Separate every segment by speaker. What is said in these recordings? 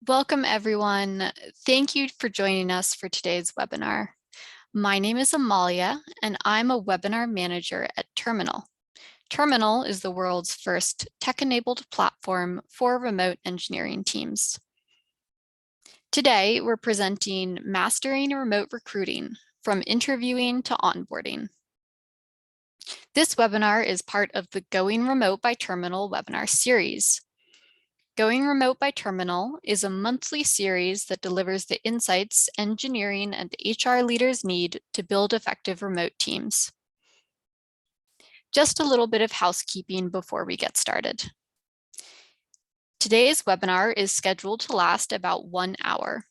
Speaker 1: Welcome, everyone. Thank you for joining us for today's webinar. My name is Amalia, and I'm a webinar manager at Terminal. Terminal is the world's first tech-enabled platform for remote engineering teams. Today, we're presenting Mastering Remote Recruiting, from Interviewing to Onboarding. This webinar is part of the Going Remote by Terminal webinar series. Going Remote by Terminal is a monthly series that delivers the insights engineering and HR leaders need to build effective remote teams. Just a little bit of housekeeping before we get started. Today's webinar is scheduled to last about 1 hour.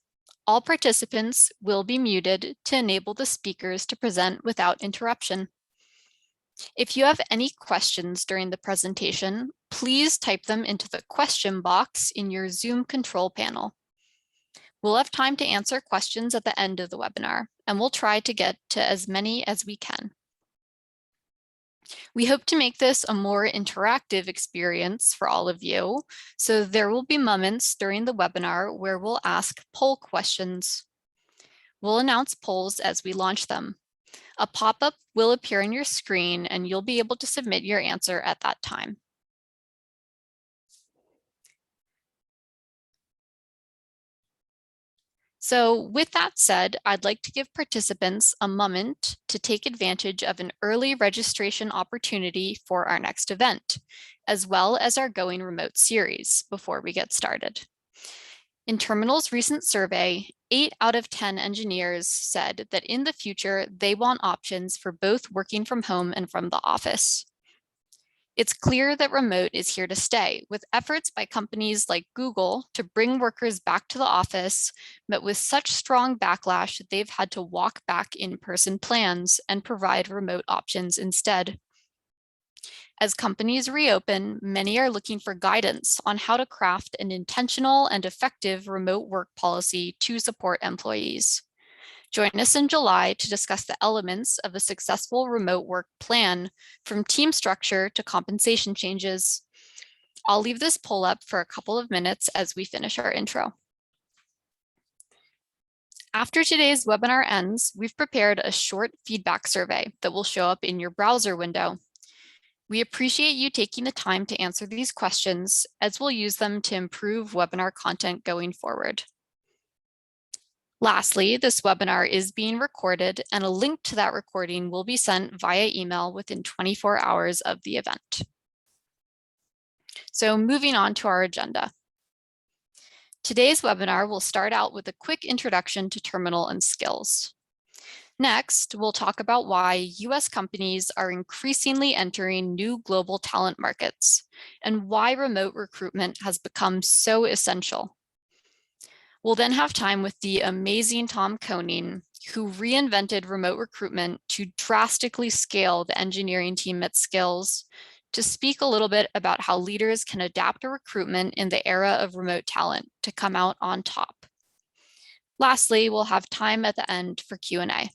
Speaker 1: All participants will be muted to enable the speakers to present without interruption. If you have any questions during the presentation, please type them into the question box in your Zoom control panel. We'll have time to answer questions at the end of the webinar, and we'll try to get to as many as we can. We hope to make this a more interactive experience for all of you, so there will be moments during the webinar where we'll ask poll questions. We'll announce polls as we launch them. A pop-up will appear on your screen and you'll be able to submit your answer at that time. So with that said, I'd like to give participants a moment to take advantage of an early registration opportunity for our next event, as well as our Going Remote series before we get started. In Terminal's recent survey, 8 out of 10 engineers said that in the future, they want options for both working from home and from the office. It's clear that remote is here to stay, with efforts by companies like Google to bring workers back to the office, met with such strong backlash that they've had to walk back in-person plans and provide remote options instead. As companies reopen, many are looking for guidance on how to craft an intentional and effective remote work policy to support employees. Join us in July to discuss the elements of a successful remote work plan, from team structure to compensation changes. I'll leave this poll up for a couple of minutes as we finish our intro. After today's webinar ends, we've prepared a short feedback survey that will show up in your browser window. We appreciate you taking the time to answer these questions, as we'll use them to improve webinar content going forward. Lastly, this webinar is being recorded, and a link to that recording will be sent via email within 24 hours of the event. So moving on to our agenda. Today's webinar will start out with a quick introduction to Terminal and Skillz. Next, we'll talk about why US companies are increasingly entering new global talent markets and why remote recruitment has become so essential. We'll then have time with the amazing Tom Koning, who reinvented remote recruitment to drastically scale the engineering team at Skillz, to speak a little bit about how leaders can adapt a recruitment in the era of remote talent to come out on top. Lastly, we'll have time at the end for Q&A.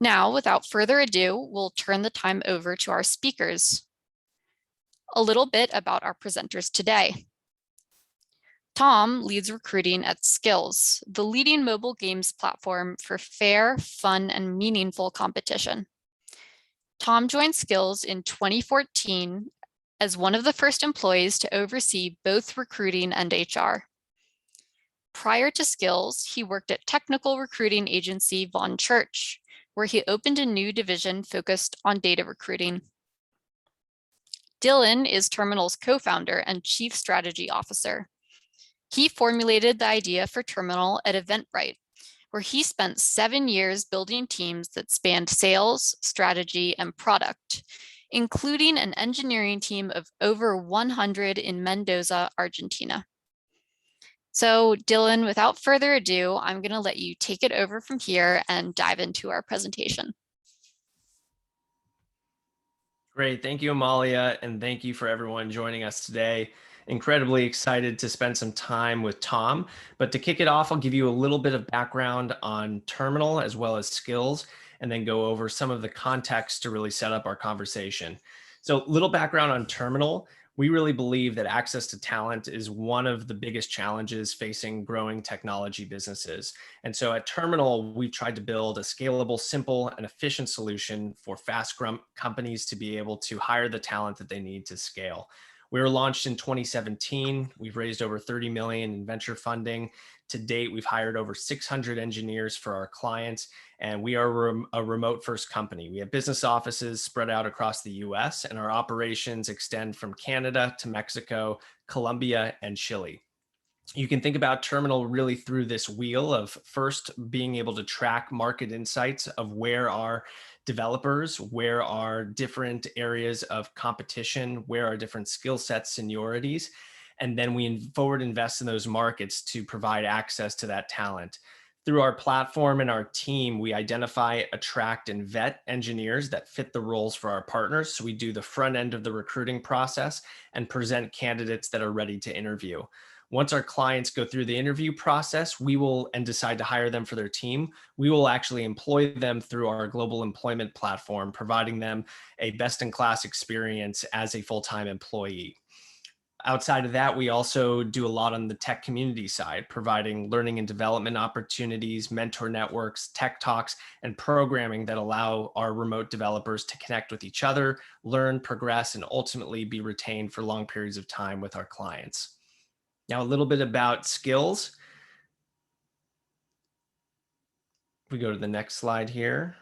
Speaker 1: Now, without further ado, we'll turn the time over to our speakers. A little bit about our presenters today. Tom leads recruiting at Skillz, the leading mobile games platform for fair, fun, and meaningful competition. Tom joined Skillz in 2014 as one of the first employees to oversee both recruiting and HR. Prior to Skillz, he worked at technical recruiting agency Von Church, where he opened a new division focused on data recruiting. Dylan is Terminal's co-founder and chief strategy officer. He formulated the idea for Terminal at Eventbrite, where he spent 7 years building teams that spanned sales, strategy, and product, including an engineering team of over 100 in Mendoza, Argentina. So Dylan, without further ado, I'm going to let you take it over from here and dive into our presentation.
Speaker 2: Great. Thank you, Amalia, and thank you for everyone joining us today. Incredibly excited to spend some time with Tom. But to kick it off, I'll give you a little bit of background on Terminal as well as Skillz, and then go over some of the context to really set up our conversation. So little background on Terminal. We really believe that access to talent is one of the biggest challenges facing growing technology businesses. And so at Terminal, we've tried to build a scalable, simple, and efficient solution for companies to be able to hire the talent that they need to scale. We were launched in 2017. We've raised over 30 million in venture funding. To date, we've hired over 600 engineers for our clients, and we are a remote first company. We have business offices spread out across the US, and our operations extend from Canada to Mexico, Colombia, and Chile. You can think about Terminal really through this wheel of first being able to track market insights of where are developers, where are different areas of competition, where are different skill sets, seniorities, and then we forward invest in those markets to provide access to that talent. Through our platform and our team, we identify, attract, and vet engineers that fit the roles for our partners. So we do the front end of the recruiting process and present candidates that are ready to interview. Once our clients go through the interview process, we will and decide to hire them for their team. We will actually employ them through our global employment platform, providing them a best-in-class experience as a full-time employee. Outside of that, we also do a lot on the tech community side, providing learning and development opportunities, mentor networks, tech talks, and programming that allow our remote developers to connect with each other, learn, progress, and ultimately be retained for long periods of time with our clients. Now, a little bit about Skillz. If we go to the next slide here.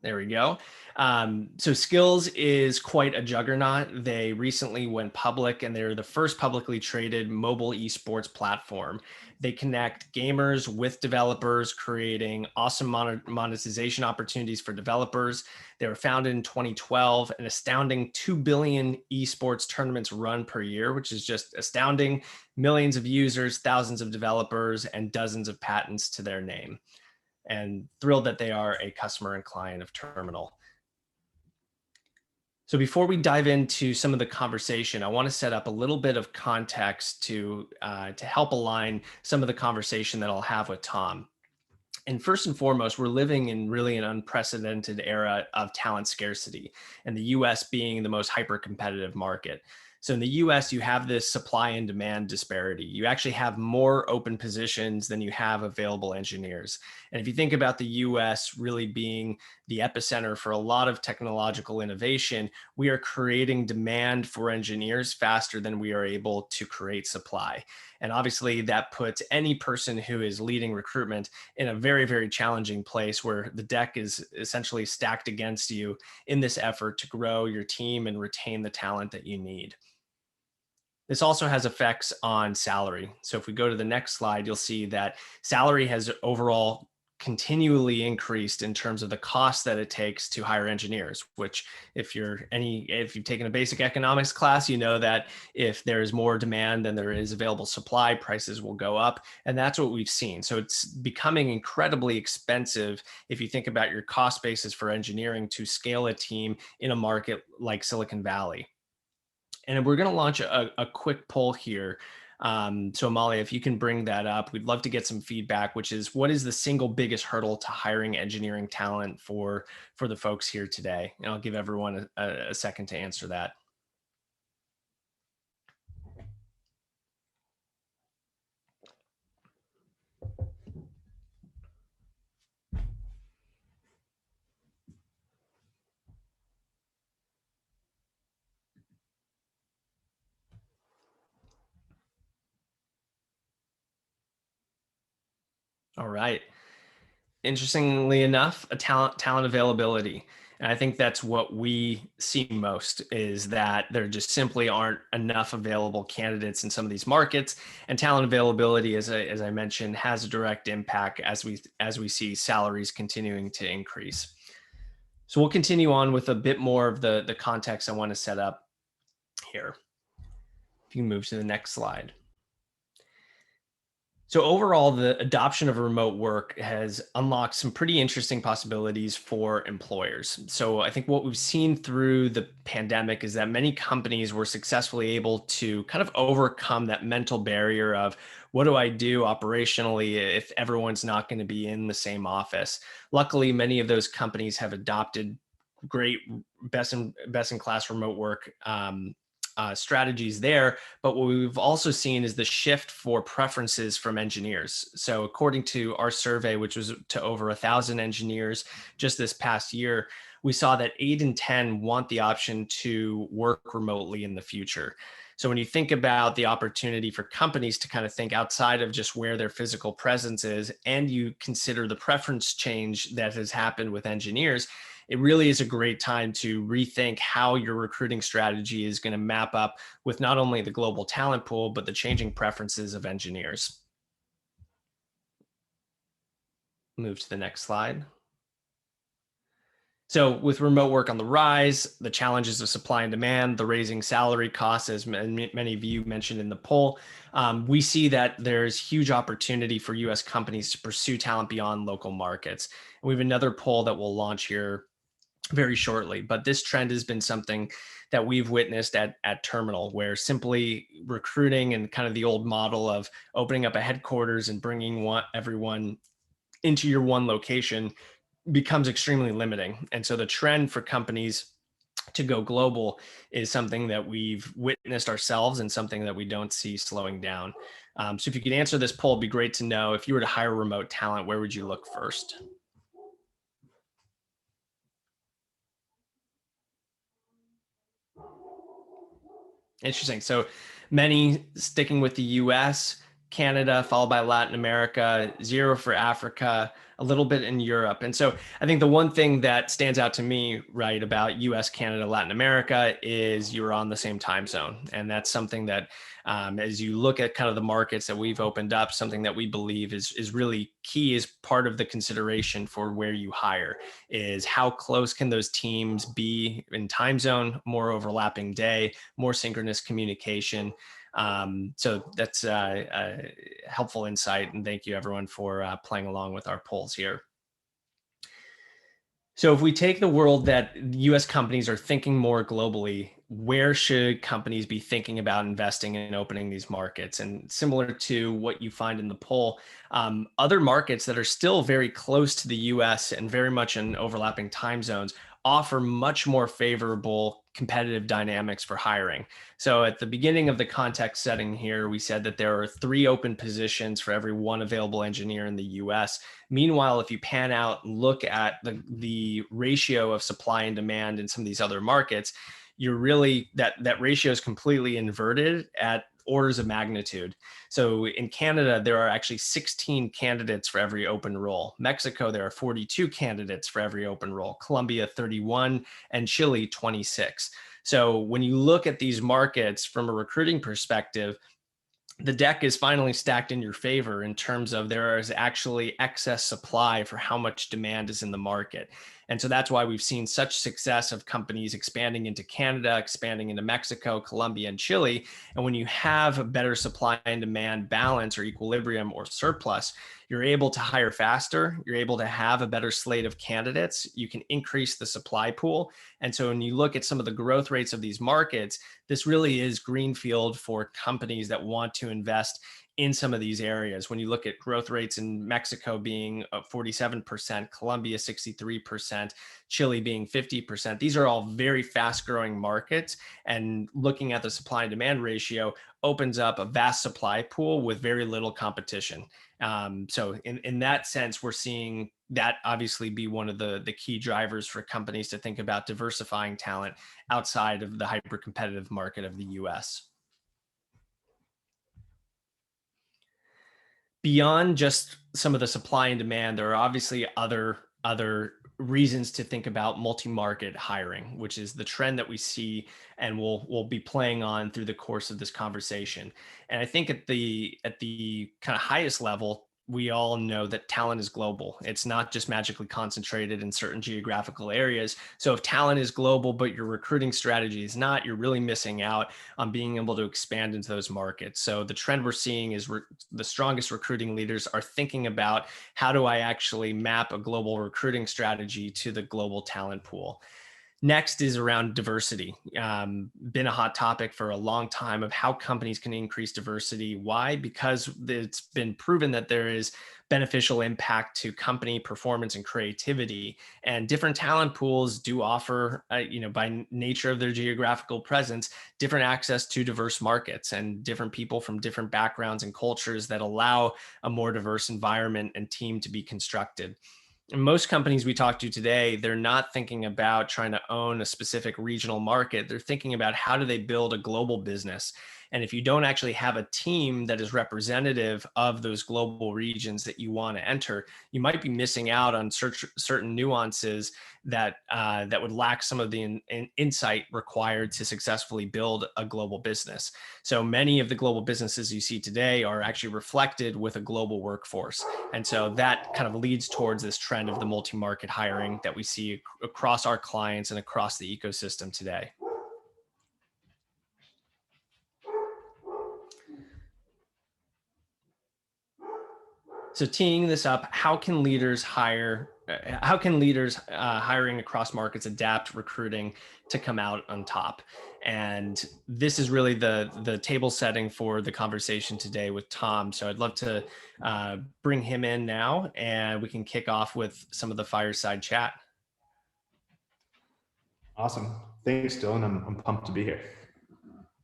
Speaker 2: There we go. So Skillz is quite a juggernaut. They recently went public and they're the first publicly traded mobile esports platform. They connect gamers with developers, creating awesome monetization opportunities for developers. They were founded in 2012, an astounding 2 billion esports tournaments run per year, which is just astounding. Millions of users, thousands of developers, and dozens of patents to their name. And thrilled that they are a customer and client of Terminal. So before we dive into some of the conversation, I want to set up a little bit of context to help align some of the conversation that I'll have with Tom. And first and foremost, we're living in really an unprecedented era of talent scarcity, and the US being the most hyper-competitive market. So in the US, you have this supply and demand disparity. You actually have more open positions than you have available engineers. And if you think about the US really being the epicenter for a lot of technological innovation, we are creating demand for engineers faster than we are able to create supply. And obviously that puts any person who is leading recruitment in a very, very challenging place where the deck is essentially stacked against you in this effort to grow your team and retain the talent that you need. This also has effects on salary. So if we go to the next slide, you'll see that salary has overall continually increased in terms of the cost that it takes to hire engineers, which if you've taken a basic economics class, you know that if there's more demand than there is available supply, prices will go up. And that's what we've seen. So it's becoming incredibly expensive if you think about your cost basis for engineering to scale a team in a market like Silicon Valley. And we're going to launch a quick poll here. So Amalia, if you can bring that up, we'd love to get some feedback, which is what is the single biggest hurdle to hiring engineering talent for the folks here today? And I'll give everyone a second to answer that. All right. Interestingly enough, a talent availability. And I think that's what we see most is that there just simply aren't enough available candidates in some of these markets. And talent availability, as I mentioned, has a direct impact as we see salaries continuing to increase. So we'll continue on with a bit more of the context I want to set up here. If you can move to the next slide. So overall, the adoption of remote work has unlocked some pretty interesting possibilities for employers. So I think what we've seen through the pandemic is that many companies were successfully able to kind of overcome that mental barrier of what do I do operationally if everyone's not going to be in the same office? Luckily, many of those companies have adopted great best in class remote work strategies there. But what we've also seen is the shift for preferences from engineers. So according to our survey, which was to over 1,000 engineers just this past year, we saw that 8 in 10 want the option to work remotely in the future. So when you think about the opportunity for companies to kind of think outside of just where their physical presence is, and you consider the preference change that has happened with engineers, it really is a great time to rethink how your recruiting strategy is going to map up with not only the global talent pool, but the changing preferences of engineers. Move to the next slide. So with remote work on the rise, the challenges of supply and demand, the raising salary costs, as many of you mentioned in the poll, we see that there's huge opportunity for US companies to pursue talent beyond local markets. And we have another poll that we'll launch here very shortly, but this trend has been something that we've witnessed at Terminal, where simply recruiting and kind of the old model of opening up a headquarters and bringing everyone into your one location becomes extremely limiting. And so the trend for companies to go global is something that we've witnessed ourselves and something that we don't see slowing down. So if you could answer this poll, it'd be great to know, if you were to hire remote talent, where would you look first? Interesting. So many sticking with the US, Canada, followed by Latin America, zero for Africa, a little bit in Europe. And so I think the one thing that stands out to me, right, about US, Canada, Latin America is you're on the same time zone. And that's something that, as you look at kind of the markets that we've opened up, something that we believe is really key as part of the consideration for where you hire is how close can those teams be in time zone, more overlapping day, more synchronous communication. So that's a helpful insight, and thank you everyone for playing along with our polls here. So if we take the world that US companies are thinking more globally, where should companies be thinking about investing in opening these markets? And similar to what you find in the poll, other markets that are still very close to the US and very much in overlapping time zones offer much more favorable competitive dynamics for hiring. So at the beginning of the context setting here, we said that there are 3 open positions for every 1 available engineer in the US. Meanwhile, if you pan out, look at the ratio of supply and demand in some of these other markets, you're really, that ratio is completely inverted at orders of magnitude. So in Canada, there are actually 16 candidates for every open role. Mexico, there are 42 candidates for every open role. Colombia, 31, and Chile, 26. So when you look at these markets from a recruiting perspective, the deck is finally stacked in your favor in terms of there is actually excess supply for how much demand is in the market. And so that's why we've seen such success of companies expanding into Canada, expanding into Mexico, Colombia, and Chile. And when you have a better supply and demand balance or equilibrium or surplus, you're able to hire faster. You're able to have a better slate of candidates. You can increase the supply pool. And so when you look at some of the growth rates of these markets, this really is greenfield for companies that want to invest in some of these areas. When you look at growth rates in Mexico being 47%, Colombia 63%, Chile being 50%, these are all very fast growing markets. And looking at the supply and demand ratio opens up a vast supply pool with very little competition. So in that sense, we're seeing that obviously be one of the key drivers for companies to think about diversifying talent outside of the hyper competitive market of the US. Beyond just some of the supply and demand, there are obviously other reasons to think about multi-market hiring, which is the trend that we see and we'll be playing on through the course of this conversation. And I think at the kind of highest level, we all know that talent is global. It's not just magically concentrated in certain geographical areas. So if talent is global, but your recruiting strategy is not, you're really missing out on being able to expand into those markets. So the trend we're seeing is the strongest recruiting leaders are thinking about, how do I actually map a global recruiting strategy to the global talent pool? Next is around diversity. Been a hot topic for a long time of how companies can increase diversity. Why? Because it's been proven that there is beneficial impact to company performance and creativity. And different talent pools do offer, by nature of their geographical presence, different access to diverse markets and different people from different backgrounds and cultures that allow a more diverse environment and team to be constructed. Most companies we talk to today, they're not thinking about trying to own a specific regional market. They're thinking about how do they build a global business. And if you don't actually have a team that is representative of those global regions that you want to enter, you might be missing out on certain nuances that would lack some of the insight required to successfully build a global business. So many of the global businesses you see today are actually reflected with a global workforce. And so that kind of leads towards this trend of the multi-market hiring that we see across our clients and across the ecosystem today. So teeing this up, how can leaders hiring across markets adapt recruiting to come out on top? And this is really the table setting for the conversation today with Tom. So I'd love to bring him in now, and we can kick off with some of the fireside chat.
Speaker 3: Awesome. Thanks, Dylan. I'm pumped to be here.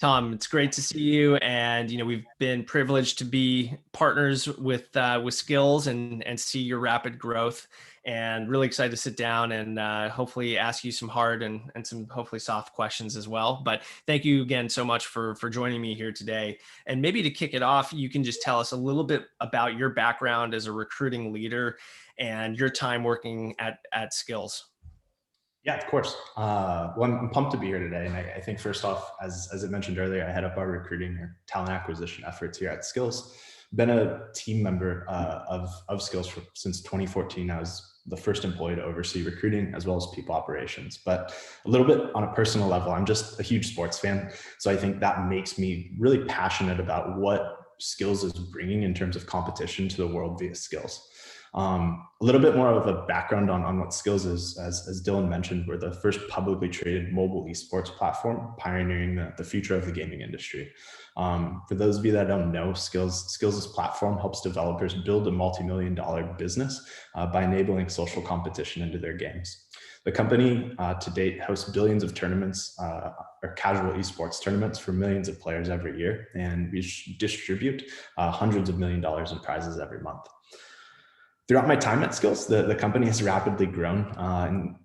Speaker 2: Tom, it's great to see you, and we've been privileged to be partners with Skillz and see your rapid growth, and really excited to sit down and hopefully ask you some hard and some hopefully soft questions as well. But thank you again so much for joining me here today. And maybe to kick it off, you can just tell us a little bit about your background as a recruiting leader and your time working at Skillz.
Speaker 3: Yeah, of course. Well, I'm pumped to be here today. And I think first off, as I mentioned earlier, I head up our recruiting or talent acquisition efforts here at Skillz. Been a team member of Skillz since 2014. I was the first employee to oversee recruiting as well as people operations. But a little bit on a personal level, I'm just a huge sports fan. So I think that makes me really passionate about what Skillz is bringing in terms of competition to the world via skills. A little bit more of a background on what Skillz is. As Dylan mentioned, we're the first publicly traded mobile esports platform pioneering the future of the gaming industry. For those of you that don't know, Skillz's platform helps developers build a multi-million-dollar business by enabling social competition into their games. The company to date hosts billions of tournaments or casual esports tournaments for millions of players every year, and we distribute hundreds of $1 million in prizes every month. Throughout my time at Skillz, the company has rapidly grown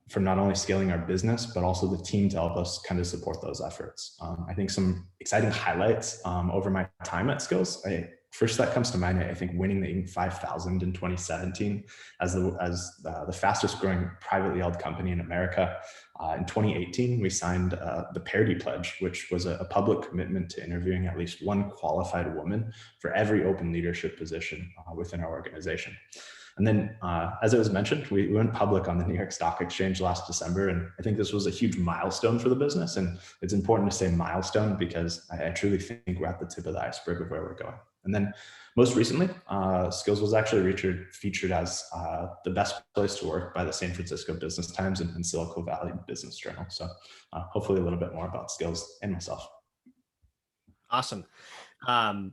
Speaker 3: from not only scaling our business, but also the team to help us kind of support those efforts. I think some exciting highlights over my time at Skillz. First that comes to mind, I think winning the Inc. 5000 in 2017 as the fastest growing privately held company in America. In 2018, we signed the Parity Pledge, which was a public commitment to interviewing at least one qualified woman for every open leadership position within our organization. And then, as it was mentioned, we went public on the New York Stock Exchange last December, and I think this was a huge milestone for the business. And it's important to say milestone because I truly think we're at the tip of the iceberg of where we're going. And then most recently, Skillz was actually featured as the best place to work by the San Francisco Business Times and Silicon Valley Business Journal. So hopefully a little bit more about Skillz and myself.
Speaker 2: Awesome.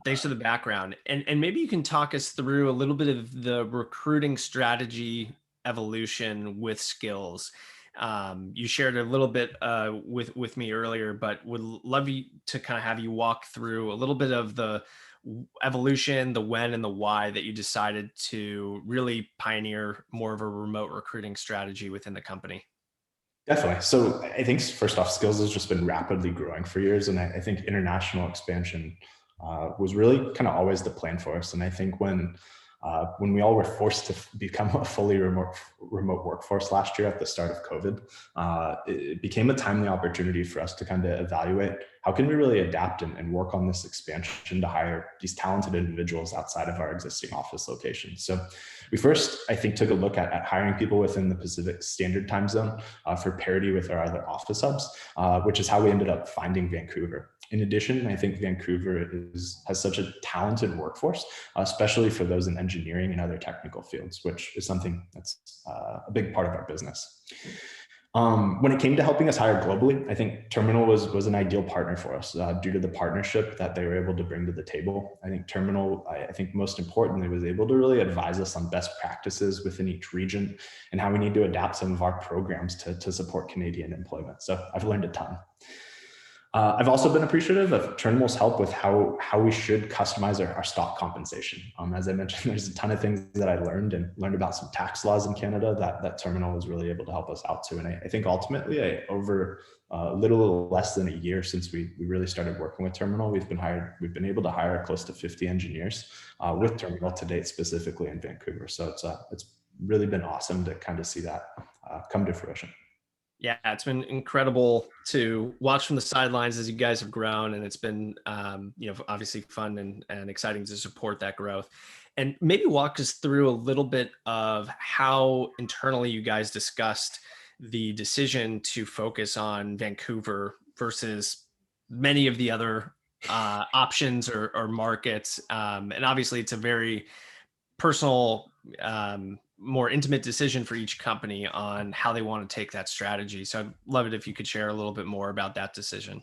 Speaker 2: Thanks for the background. And maybe you can talk us through a little bit of the recruiting strategy evolution with Skillz. You shared a little bit with me earlier, but would love you to kind of have you walk through a little bit of the evolution, the when and the why that you decided to really pioneer more of a remote recruiting strategy within the company.
Speaker 3: Definitely. So I think first off, Skillz has just been rapidly growing for years. And I think international expansion was really kind of always the plan for us. And I think when we all were forced to become a fully remote workforce last year at the start of COVID, it became a timely opportunity for us to kind of evaluate how can we really adapt and work on this expansion to hire these talented individuals outside of our existing office locations. So we first, I think, took a look at hiring people within the Pacific Standard Time Zone for parity with our other office hubs, which is how we ended up finding Vancouver. In addition, I think Vancouver has such a talented workforce, especially for those in engineering and other technical fields, which is something that's a big part of our business. When it came to helping us hire globally, I think Terminal was an ideal partner for us due to the partnership that they were able to bring to the table. I think Terminal, I think most importantly, was able to really advise us on best practices within each region and how we need to adapt some of our programs to support Canadian employment. So I've learned a ton. I've also been appreciative of Terminal's help with how we should customize our stock compensation. As I mentioned, there's a ton of things that I learned about some tax laws in Canada that Terminal was really able to help us out to. And I think ultimately, over a little less than a year since we really started working with Terminal, we've been able to hire close to 50 engineers with Terminal to date, specifically in Vancouver. So it's really been awesome to kind of see that come to fruition.
Speaker 2: Yeah, it's been incredible to watch from the sidelines as you guys have grown, and it's been, obviously fun and exciting to support that growth. And maybe walk us through a little bit of how internally you guys discussed the decision to focus on Vancouver versus many of the other options or markets. And obviously, it's a very personal, more intimate decision for each company on how they want to take that strategy. So I'd love it if you could share a little bit more about that decision.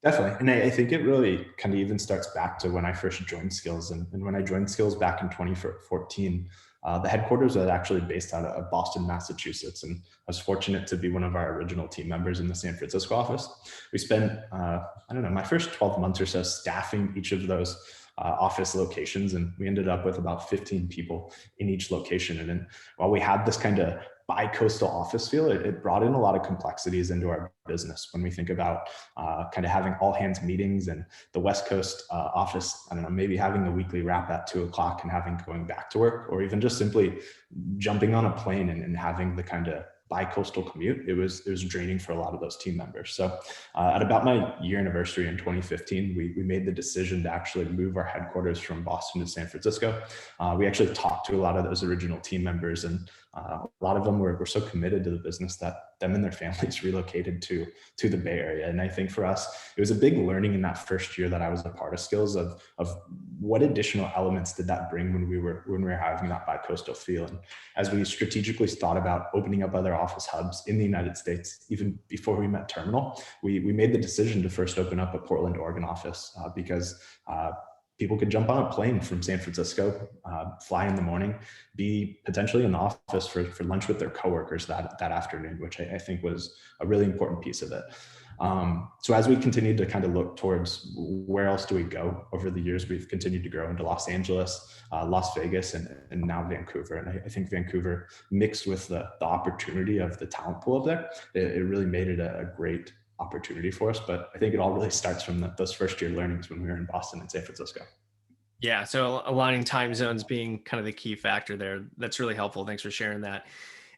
Speaker 3: Definitely. And I think it really kind of even starts back to when I first joined Skillz. And when I joined Skillz back in 2014, the headquarters was actually based out of Boston, Massachusetts. And I was fortunate to be one of our original team members in the San Francisco office. We spent, my first 12 months or so staffing each of those office locations, and we ended up with about 15 people in each location. And then while we had this kind of bi-coastal office feel, it brought in a lot of complexities into our business when we think about kind of having all hands meetings and the West Coast office, maybe having a weekly wrap at 2:00 and going back to work, or even just simply jumping on a plane and having the kind of bi-coastal commute. It was draining for a lot of those team members. So at about my year anniversary in 2015, we made the decision to actually move our headquarters from Boston to San Francisco. We actually talked to a lot of those original team members, and a lot of them were so committed to the business that them and their families relocated to the Bay Area. And I think for us, it was a big learning in that first year that I was a part of Skillz of what additional elements did that bring when we were having that bi-coastal feel. And as we strategically thought about opening up other office hubs in the United States, even before we met Terminal, we made the decision to first open up a Portland, Oregon office because people could jump on a plane from San Francisco, fly in the morning, be potentially in the office for lunch with their coworkers that afternoon, which I think was a really important piece of it. So as we continued to kind of look towards where else do we go over the years, we've continued to grow into Los Angeles, Las Vegas, and now Vancouver. And I think Vancouver, mixed with the opportunity of the talent pool up there, it really made it a great opportunity for us. But I think it all really starts from those first year learnings when we were in Boston and San Francisco.
Speaker 2: Yeah, so aligning time zones being kind of the key factor there. That's really helpful. Thanks for sharing that.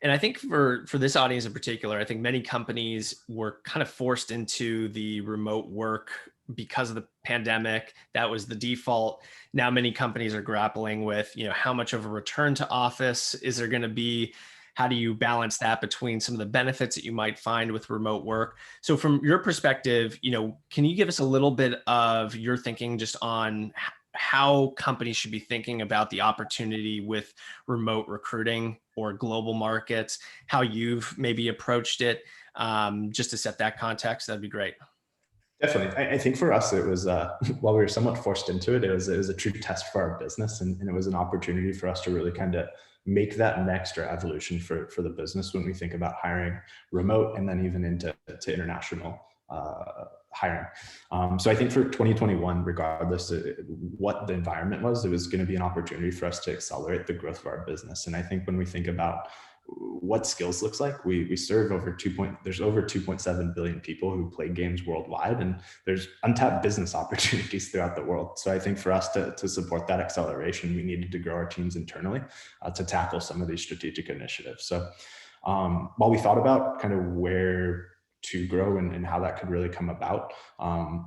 Speaker 2: And I think for this audience in particular, I think many companies were kind of forced into the remote work because of the pandemic. That was the default. Now many companies are grappling with, how much of a return to office is there going to be? How do you balance that between some of the benefits that you might find with remote work? So from your perspective, can you give us a little bit of your thinking just on how companies should be thinking about the opportunity with remote recruiting or global markets, how you've maybe approached it, just to set that context? That'd be great.
Speaker 3: Definitely. I think for us, it was, while we were somewhat forced into it, it was a true test for our business. And it was an opportunity for us to really kind of make that next or evolution for the business when we think about hiring remote and then even into international hiring. So I think for 2021, regardless of what the environment was, it was going to be an opportunity for us to accelerate the growth of our business. And I think when we think about what Skillz looks like, we serve there's over 2.7 billion people who play games worldwide, and there's untapped business opportunities throughout the world. So I think for us to support that acceleration, we needed to grow our teams internally to tackle some of these strategic initiatives. So while we thought about kind of where to grow and how that could really come about,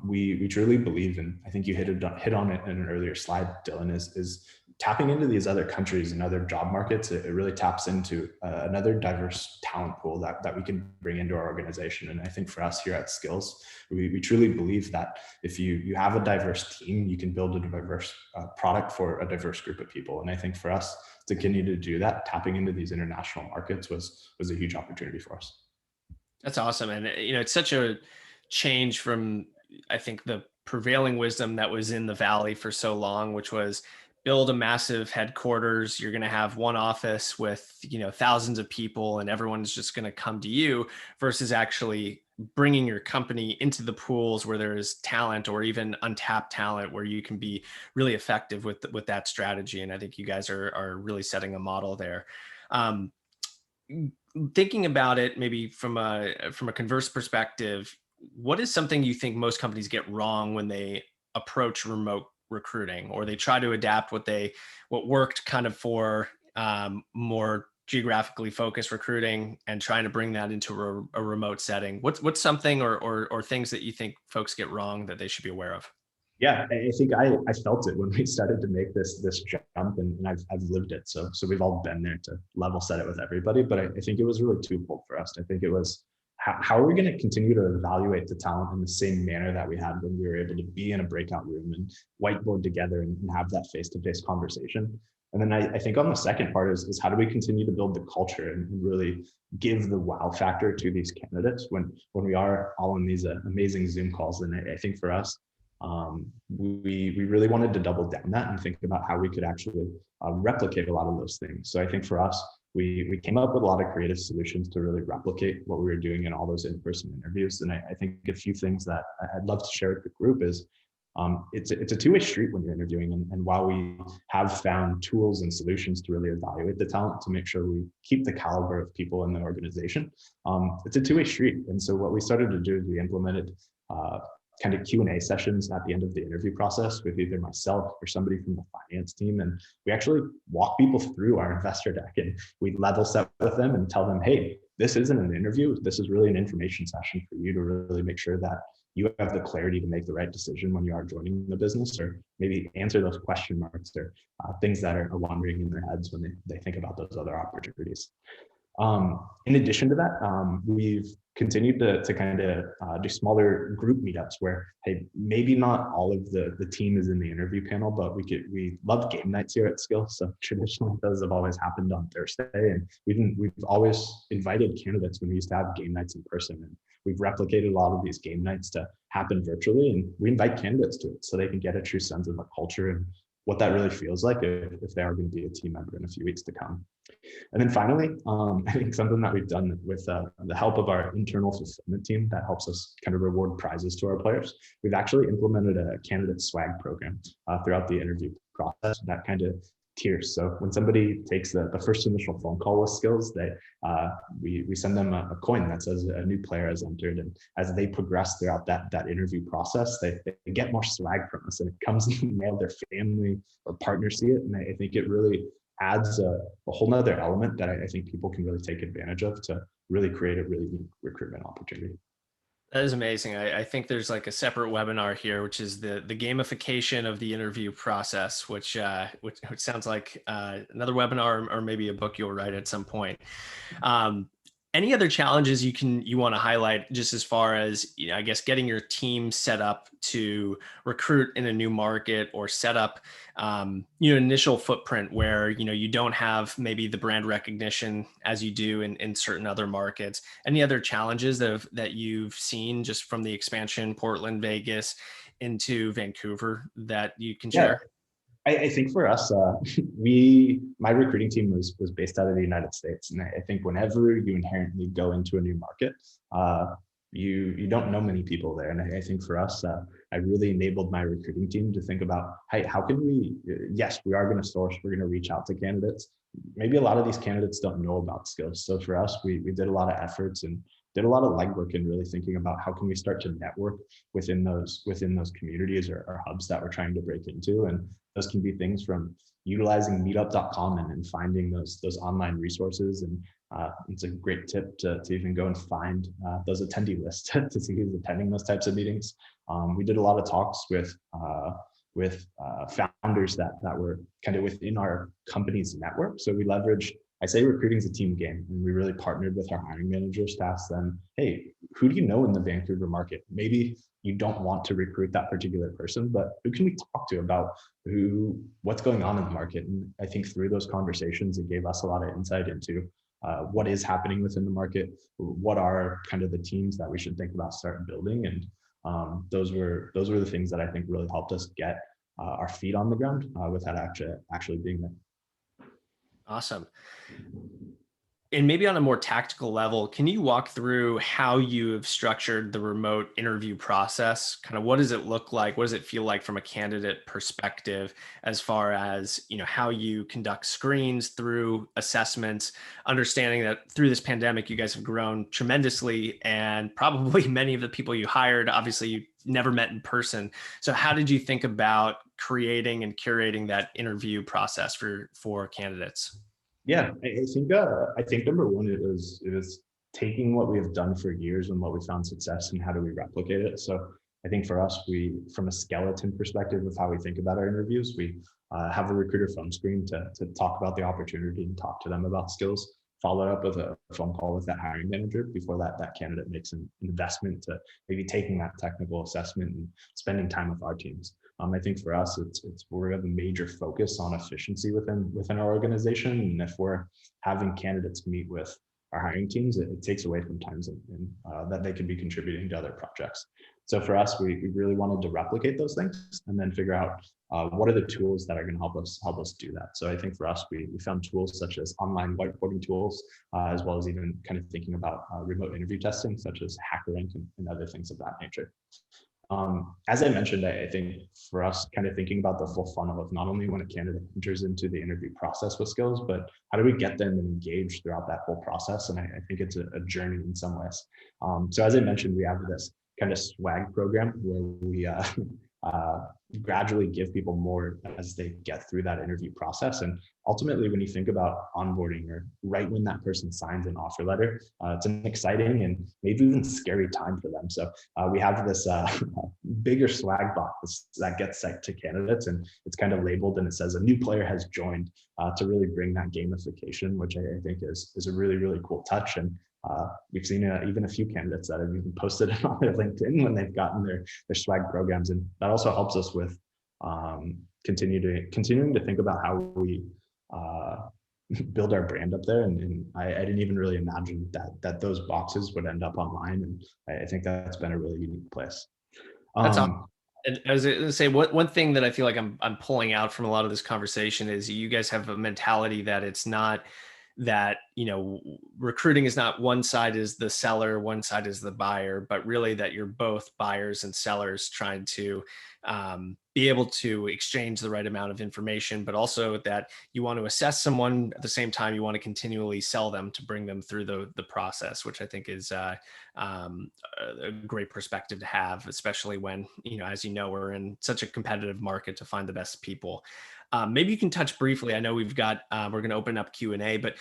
Speaker 3: we truly believe, and I think you hit on it in an earlier slide, Dylan, is tapping into these other countries and other job markets. It really taps into another diverse talent pool that we can bring into our organization. And I think for us here at Skillz, we truly believe that if you have a diverse team, you can build a diverse product for a diverse group of people. And I think for us to continue to do that, tapping into these international markets was a huge opportunity for us.
Speaker 2: That's awesome. And, it's such a change from, I think, the prevailing wisdom that was in the Valley for so long, which was build a massive headquarters. You're going to have one office with, thousands of people and everyone's just going to come to you, versus actually bringing your company into the pools where there is talent or even untapped talent where you can be really effective with that strategy. And I think you guys are really setting a model there. Um, Thinking about it maybe from a converse perspective, what is something you think most companies get wrong when they approach remote recruiting, or they try to adapt what worked kind of for more geographically focused recruiting and trying to bring that into a remote setting? What's something or things that you think folks get wrong that they should be aware of?
Speaker 3: Yeah, I think I felt it when we started to make this jump, and I've lived it. So we've all been there to level set it with everybody. But I think it was really twofold for us. I think it was how are we going to continue to evaluate the talent in the same manner that we had when we were able to be in a breakout room and whiteboard together and have that face-to-face conversation. And then I think on the second part is how do we continue to build the culture and really give the wow factor to these candidates when we are all in these amazing Zoom calls. And I think for us, we really wanted to double down that and think about how we could actually replicate a lot of those things. So I think for us, we came up with a lot of creative solutions to really replicate what we were doing in all those in-person interviews. And I think a few things that I'd love to share with the group is it's a two-way street when you're interviewing. And while we have found tools and solutions to really evaluate the talent to make sure we keep the caliber of people in the organization, it's a two-way street. And so what we started to do is we implemented kind of Q&A sessions at the end of the interview process with either myself or somebody from the finance team. And we actually walk people through our investor deck, and we level set with them and tell them, hey, this isn't an interview. This is really an information session for you to really make sure that you have the clarity to make the right decision when you are joining the business, or maybe answer those question marks or things that are wandering in their heads when they think about those other opportunities. In addition to that, we've continued to kind of do smaller group meetups where, hey, maybe not all of the team is in the interview panel, but we love game nights here at Skillz. So traditionally those have always happened on Thursday, and we've always invited candidates when we used to have game nights in person, and we've replicated a lot of these game nights to happen virtually, and we invite candidates to it so they can get a true sense of the culture and what that really feels like if they are going to be a team member in a few weeks to come. And then finally, I think something that we've done with the help of our internal fulfillment team that helps us kind of reward prizes to our players, we've actually implemented a candidate swag program throughout the interview process, that kind of tiers. So when somebody takes the first initial phone call with Skillz, we send them a coin that says a new player has entered. And as they progress throughout that interview process, they get more swag from us, and it comes in the mail. Their family or partners see it. And I think it really adds a whole nother element that I think people can really take advantage of to really create a really unique recruitment opportunity.
Speaker 2: That is amazing. I think there's like a separate webinar here, which is the gamification of the interview process, which sounds like another webinar or maybe a book you'll write at some point. Any other challenges you want to highlight, just as far as, I guess, getting your team set up to recruit in a new market, or set up initial footprint where you don't have maybe the brand recognition as you do in certain other markets? Any other challenges that you've seen just from the expansion, Portland, Vegas into Vancouver, that you can share?
Speaker 3: I think for us, my recruiting team was based out of the United States, and I think whenever you inherently go into a new market, you don't know many people there. And I think for us, I really enabled my recruiting team to think about, hey, how can we? Yes, we are going to source. We're going to reach out to candidates. Maybe a lot of these candidates don't know about Skillz. So for us, we did a lot of efforts and did a lot of legwork in really thinking about how can we start to network within those communities or hubs that we're trying to break into. And those can be things from utilizing meetup.com and finding those online resources. And it's a great tip to even go and find those attendee lists to see who's attending those types of meetings. We did a lot of talks with founders that were kind of within our company's network. So we leveraged, I say recruiting is a team game, and we really partnered with our hiring managers to ask them, hey, who do you know in the Vancouver market? Maybe you don't want to recruit that particular person, but who can we talk to about what's going on in the market? And I think through those conversations, it gave us a lot of insight into what is happening within the market, what are kind of the teams that we should think about start building. And those were the things that I think really helped us get our feet on the ground without actually being there.
Speaker 2: Awesome. And maybe on a more tactical level, can you walk through how you have structured the remote interview process? Kind of what does it look like? What does it feel like from a candidate perspective, as far as, how you conduct screens through assessments, understanding that through this pandemic, you guys have grown tremendously, and probably many of the people you hired, obviously you never met in person. So how did you think about creating and curating that interview process for candidates?
Speaker 3: Yeah, I think number one, it was taking what we have done for years and what we found success, and how do we replicate it. So I think for us, from a skeleton perspective of how we think about our interviews, we have a recruiter phone screen to talk about the opportunity and talk to them about Skillz. Follow up with a phone call with that hiring manager before that candidate makes an investment to maybe taking that technical assessment and spending time with our teams. I think for us, it's we have a major focus on efficiency within our organization, and if we're having candidates meet with our hiring teams, it takes away from times that they could be contributing to other projects. So for us, we really wanted to replicate those things and then figure out what are the tools that are going to help us do that. So I think for us, we found tools such as online whiteboarding tools, as well as even kind of thinking about remote interview testing, such as HackerRank and other things of that nature. As I mentioned, I think for us, kind of thinking about the full funnel of not only when a candidate enters into the interview process with Skillz, but how do we get them engaged throughout that whole process? And I think it's a journey in some ways. So as I mentioned, we have this kind of swag program where we gradually give people more as they get through that interview process. And ultimately, when you think about onboarding, or right when that person signs an offer letter, it's an exciting and maybe even scary time for them. So we have this bigger swag box that gets sent to candidates, and it's kind of labeled and it says a new player has joined, to really bring that gamification, which I think is a really, really cool touch. And we've seen even a few candidates that have even posted it on their LinkedIn when they've gotten their swag programs, and that also helps us with continuing to think about how we build our brand up there. And I didn't even really imagine that those boxes would end up online, and I think that's been a really unique place.
Speaker 2: That's awesome. And I was going to say, one thing that I feel like I'm pulling out from a lot of this conversation is you guys have a mentality that it's not that, recruiting is not one side is the seller, one side is the buyer, but really that you're both buyers and sellers trying to be able to exchange the right amount of information, but also that you want to assess someone at the same time you want to continually sell them to bring them through the process, which I think is a great perspective to have, especially when, as we're in such a competitive market to find the best people. Maybe you can touch briefly. I know we're going to open up Q&A, but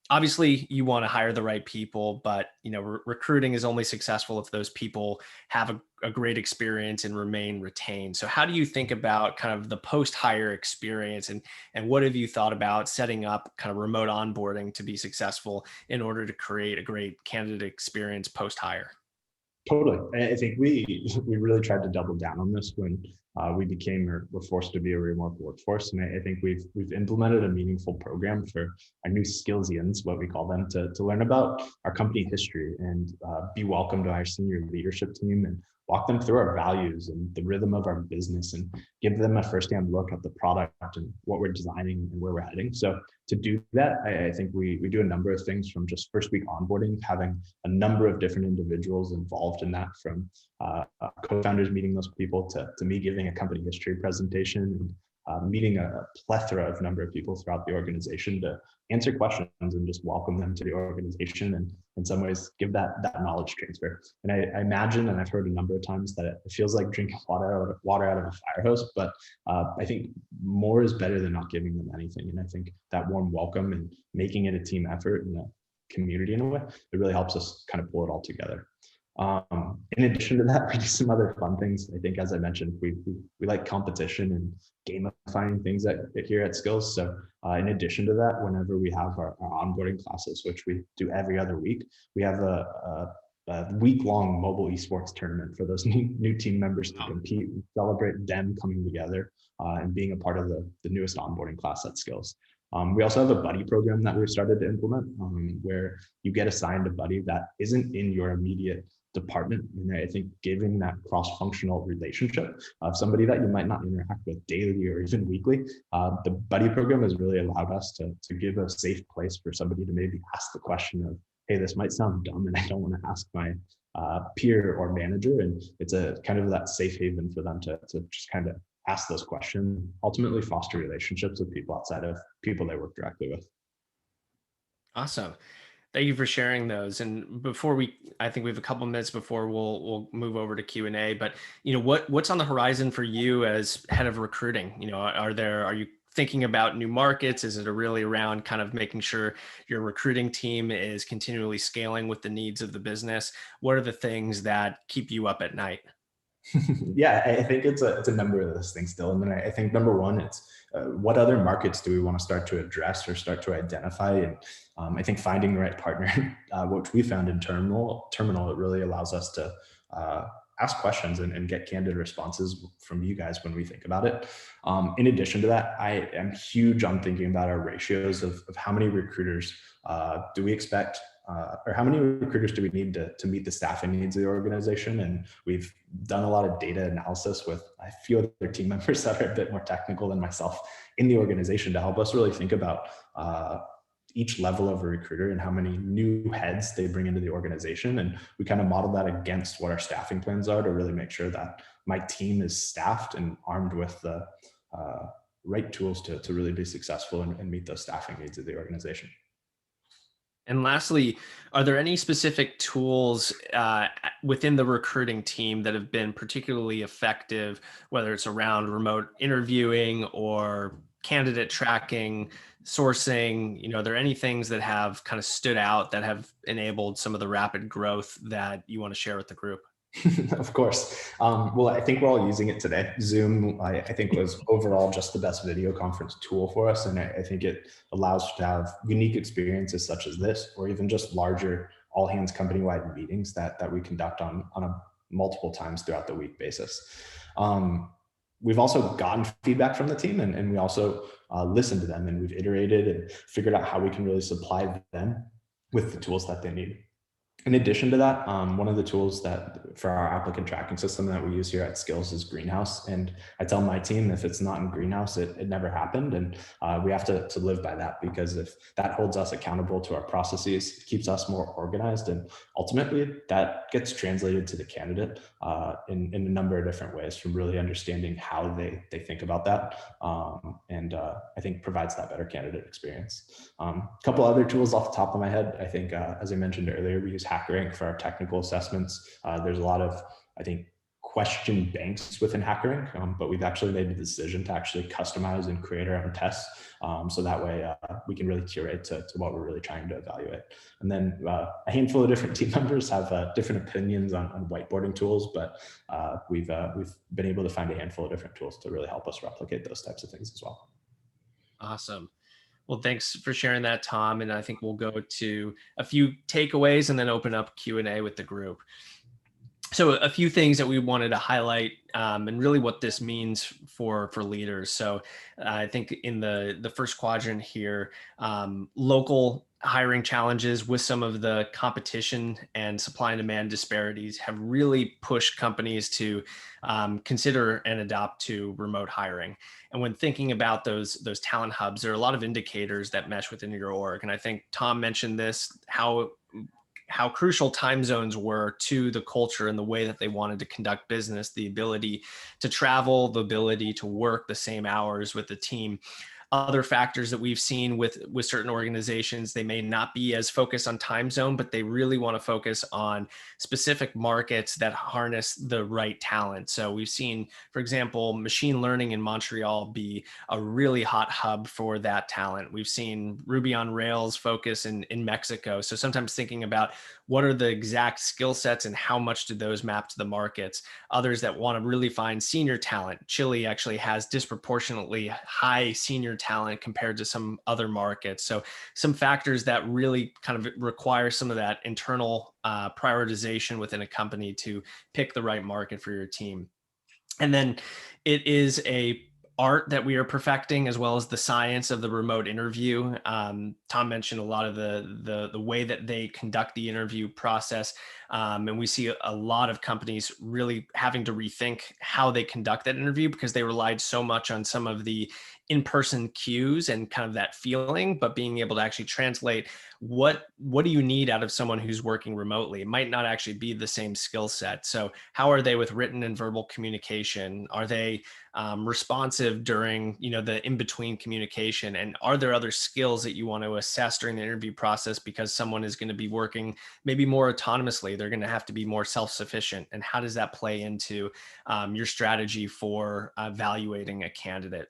Speaker 2: obviously you want to hire the right people, but recruiting is only successful if those people have a great experience and remain retained. So how do you think about kind of the post-hire experience, and what have you thought about setting up kind of remote onboarding to be successful in order to create a great candidate experience post-hire?
Speaker 3: Totally. I think we really tried to double down on this when we became or were forced to be a remote workforce. And I think we've implemented a meaningful program for our new Skillzians, what we call them, to learn about our company history and be welcome to our senior leadership team, and walk them through our values and the rhythm of our business, and give them a firsthand look at the product and what we're designing and where we're heading. So to do that, I think we do a number of things, from just first week onboarding, having a number of different individuals involved in that, from co-founders meeting those people to me giving a company history presentation, and meeting a plethora of number of people throughout the organization to answer questions and just welcome them to the organization, and in some ways give that knowledge transfer. And I imagine, and I've heard a number of times, that it feels like drinking water out of a fire hose, but I think more is better than not giving them anything. And I think that warm welcome and making it a team effort and a community in a way, it really helps us kind of pull it all together. In addition to that, we do some other fun things. I think, as I mentioned, we like competition and gamifying things here at Skillz. So in addition to that, whenever we have our onboarding classes, which we do every other week, we have a week-long mobile esports tournament for those new team members to compete and celebrate them coming together and being a part of the newest onboarding class at Skillz. We also have a buddy program that we've started to implement, where you get assigned a buddy that isn't in your immediate department. And I think giving that cross-functional relationship of somebody that you might not interact with daily or even weekly, the buddy program has really allowed us to give a safe place for somebody to maybe ask the question of, hey, this might sound dumb and I don't want to ask my peer or manager. And it's a kind of that safe haven for them to just kind of ask those questions, ultimately foster relationships with people outside of people they work directly with.
Speaker 2: Awesome. Thank you for sharing those. And I think we have a couple minutes before we'll move over to Q&A, but what's on the horizon for you as head of recruiting? Are you thinking about new markets? Is it really around kind of making sure your recruiting team is continually scaling with the needs of the business? What are the things that keep you up at night?
Speaker 3: Yeah, I think it's a number of those things still. And then I think number one, it's what other markets do we want to start to address or start to identify? And I think finding the right partner, which we found in Terminal, it really allows us to ask questions and get candid responses from you guys when we think about it. In addition to that, I am huge on thinking about our ratios of how many recruiters do we expect, or how many recruiters do we need to meet the staffing needs of the organization? And we've done a lot of data analysis with a few other team members that are a bit more technical than myself in the organization to help us really think about each level of a recruiter and how many new heads they bring into the organization. And we kind of model that against what our staffing plans are to really make sure that my team is staffed and armed with the right tools to really be successful and meet those staffing needs of the organization.
Speaker 2: And lastly, are there any specific tools within the recruiting team that have been particularly effective, whether it's around remote interviewing or candidate tracking, sourcing? Are there any things that have kind of stood out that have enabled some of the rapid growth that you want to share with the group?
Speaker 3: Of course. Well, I think we're all using it today. Zoom, I think, was overall just the best video conference tool for us. And I think it allows us to have unique experiences such as this, or even just larger all hands company-wide meetings that we conduct on a multiple times throughout the week basis. We've also gotten feedback from the team, and we also listened to them, and we've iterated and figured out how we can really supply them with the tools that they need. In addition to that, one of the tools that for our applicant tracking system that we use here at Skillz is Greenhouse. And I tell my team, if it's not in Greenhouse, it never happened. And we have to live by that, because if that holds us accountable to our processes, it keeps us more organized. And ultimately that gets translated to the candidate in a number of different ways, from really understanding how they think about that. And I think provides that better candidate experience. A couple other tools off the top of my head. I think, as I mentioned earlier, we use HackerRank for our technical assessments. There's a lot of, I think, question banks within HackerRank, but we've actually made the decision to actually customize and create our own tests. So that way we can really curate to what we're really trying to evaluate. And then a handful of different team members have different opinions on whiteboarding tools, but we've been able to find a handful of different tools to really help us replicate those types of things as well.
Speaker 2: Awesome. Well, thanks for sharing that, Tom. And I think we'll go to a few takeaways and then open up Q&A with the group. So a few things that we wanted to highlight and really what this means for leaders. So I think in the first quadrant here, local hiring challenges with some of the competition and supply and demand disparities have really pushed companies to consider and adopt to remote hiring. And when thinking about those talent hubs, there are a lot of indicators that mesh within your org. And I think Tom mentioned this, how crucial time zones were to the culture and the way that they wanted to conduct business, the ability to travel, the ability to work the same hours with the team. Other factors that we've seen with certain organizations, they may not be as focused on time zone, but they really want to focus on specific markets that harness the right talent. So we've seen, for example, machine learning in Montreal be a really hot hub for that talent. We've seen Ruby on Rails focus in Mexico. So sometimes thinking about what are the exact skill sets and how much do those map to the markets. Others that want to really find senior talent. Chile actually has disproportionately high senior talent compared to some other markets. So some factors that really kind of require some of that internal prioritization within a company to pick the right market for your team. And then it is a art that we are perfecting, as well as the science of the remote interview. Tom mentioned a lot of the way that they conduct the interview process. And we see a lot of companies really having to rethink how they conduct that interview because they relied so much on some of the in-person cues and kind of that feeling, but being able to actually translate what do you need out of someone who's working remotely? It might not actually be the same skill set. So how are they with written and verbal communication? Are they responsive during, the in-between communication? And are there other skills that you want to assess during the interview process because someone is going to be working maybe more autonomously? They're going to have to be more self-sufficient. And how does that play into your strategy for evaluating a candidate?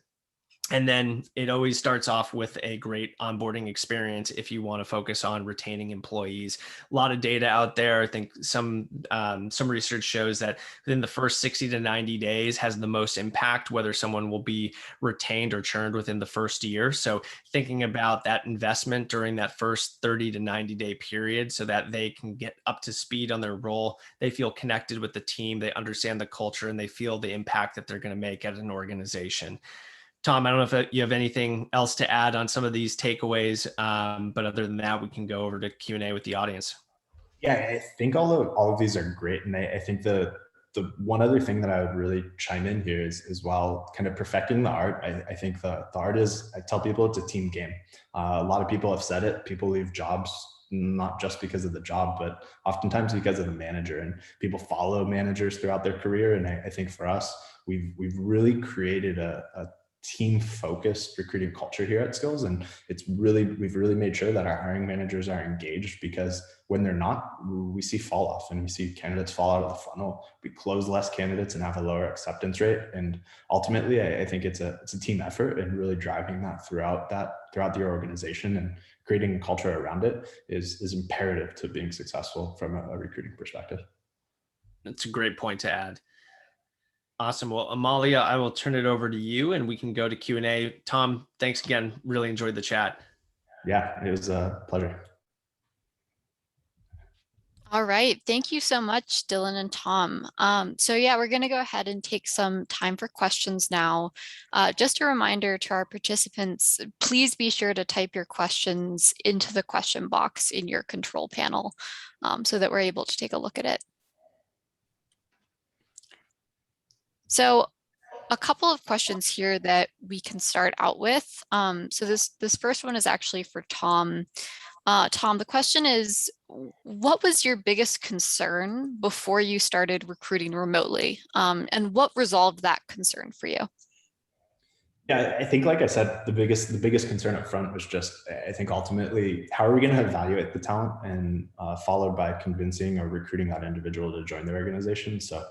Speaker 2: And then it always starts off with a great onboarding experience if you want to focus on retaining employees. A lot of data out there. I think some research shows that within the first 60 to 90 days has the most impact, whether someone will be retained or churned within the first year. So thinking about that investment during that first 30 to 90 day period so that they can get up to speed on their role, they feel connected with the team, they understand the culture, and they feel the impact that they're going to make at an organization. Tom, I don't know if you have anything else to add on some of these takeaways, but other than that, we can go over to Q&A with the audience.
Speaker 3: Yeah, I think all of these are great. And I think the one other thing that I would really chime in here is while kind of perfecting the art, I think the art is, I tell people it's a team game. A lot of people have said it. People leave jobs not just because of the job, but oftentimes because of the manager, and people follow managers throughout their career. And I think for us, we've really created a team focused recruiting culture here at Skillz. And we've really made sure that our hiring managers are engaged, because when they're not, we see fall off and we see candidates fall out of the funnel. We close less candidates and have a lower acceptance rate. And ultimately, I think it's a team effort, and really driving that throughout the organization and creating a culture around it is imperative to being successful from a recruiting perspective.
Speaker 2: That's a great point to add. Awesome. Well, Amalia, I will turn it over to you and we can go to Q&A. Tom, thanks again. Really enjoyed the chat.
Speaker 3: Yeah, it was a pleasure.
Speaker 1: All right. Thank you so much, Dylan and Tom. So yeah, we're going to go ahead and take some time for questions now. Just a reminder to our participants, please be sure to type your questions into the question box in your control panel so that we're able to take a look at it. So a couple of questions here that we can start out with. So this first one is actually for Tom. Tom, the question is, what was your biggest concern before you started recruiting remotely? And what resolved that concern for you?
Speaker 3: Yeah, I think, like I said, the biggest concern up front was just, I think ultimately, how are we going to evaluate the talent, and followed by convincing or recruiting that individual to join the organization. So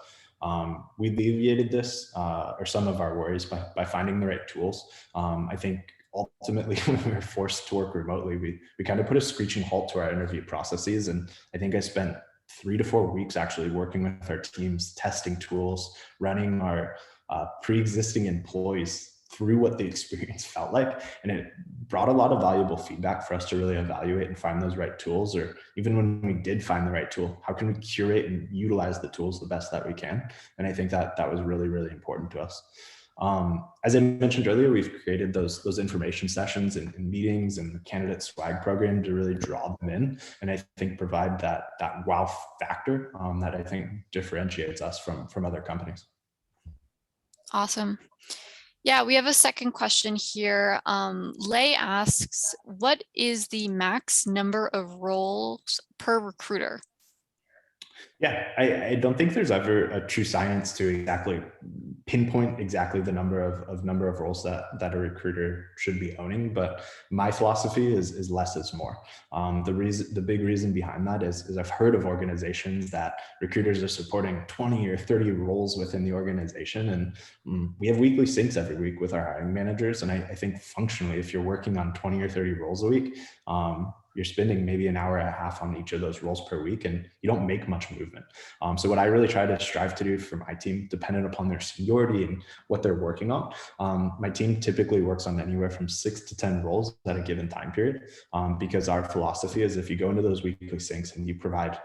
Speaker 3: we alleviated this or some of our worries by finding the right tools. I think ultimately, when we were forced to work remotely, we kind of put a screeching halt to our interview processes. And I think I spent 3 to 4 weeks actually working with our teams, testing tools, running our pre-existing employees through what the experience felt like. And it brought a lot of valuable feedback for us to really evaluate and find those right tools. Or even when we did find the right tool, how can we curate and utilize the tools the best that we can? And I think that was really, really important to us. As I mentioned earlier, we've created those information sessions and meetings and the candidate swag program to really draw them in, and I think provide that wow factor that I think differentiates us from other companies.
Speaker 1: Awesome. Yeah, we have a second question here. Lay asks, what is the max number of roles per recruiter?
Speaker 3: Yeah, I don't think there's ever a true science to exactly pinpoint exactly the number of roles that a recruiter should be owning, but my philosophy is less is more. The big reason behind that is I've heard of organizations that recruiters are supporting 20 or 30 roles within the organization, and we have weekly syncs every week with our hiring managers. And I think functionally, if you're working on 20 or 30 roles a week, you're spending maybe an hour and a half on each of those roles per week, and you don't make much movement. So what I really try to strive to do for my team, dependent upon their seniority and what they're working on, my team typically works on anywhere from 6 to 10 roles at a given time period, because our philosophy is if you go into those weekly syncs and you provide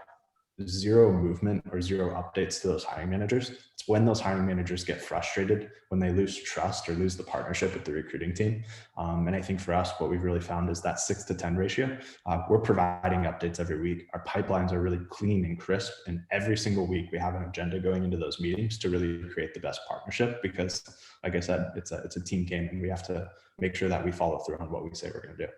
Speaker 3: zero movement or zero updates to those hiring managers. It's when those hiring managers get frustrated, when they lose trust or lose the partnership with the recruiting team. And I think for us, what we've really found is that 6 to 10 ratio. We're providing updates every week. Our pipelines are really clean and crisp. And every single week we have an agenda going into those meetings to really create the best partnership, because like I said, it's a team game, and we have to make sure that we follow through on what we say we're going to do.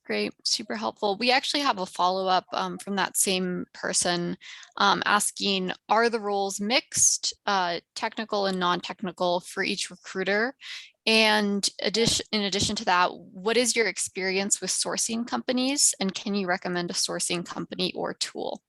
Speaker 1: Great, super helpful. We actually have a follow-up from that same person asking, are the roles mixed, technical and non-technical for each recruiter? And in addition to that, what is your experience with sourcing companies? And can you recommend a sourcing company or tool?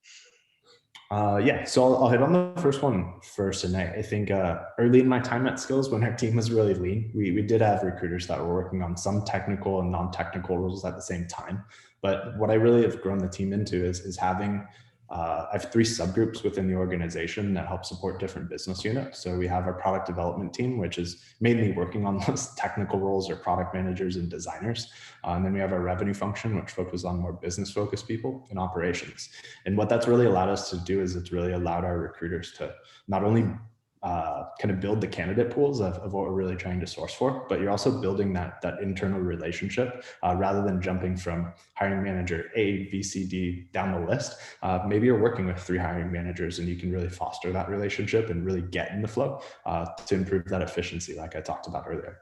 Speaker 3: Yeah, so I'll hit on the first one first. And I think early in my time at Skillz, when our team was really lean, we did have recruiters that were working on some technical and non-technical roles at the same time. But what I really have grown the team into is having, I have 3 subgroups within the organization that help support different business units. So we have our product development team, which is mainly working on those technical roles or product managers and designers. And then we have our revenue function, which focuses on more business focused people and operations. And what that's really allowed us to do is it's really allowed our recruiters to not only kind of build the candidate pools of what we're really trying to source for, but you're also building that internal relationship rather than jumping from hiring manager A, B, C, D down the list. Maybe you're working with 3 hiring managers, and you can really foster that relationship and really get in the flow to improve that efficiency, like I talked about earlier.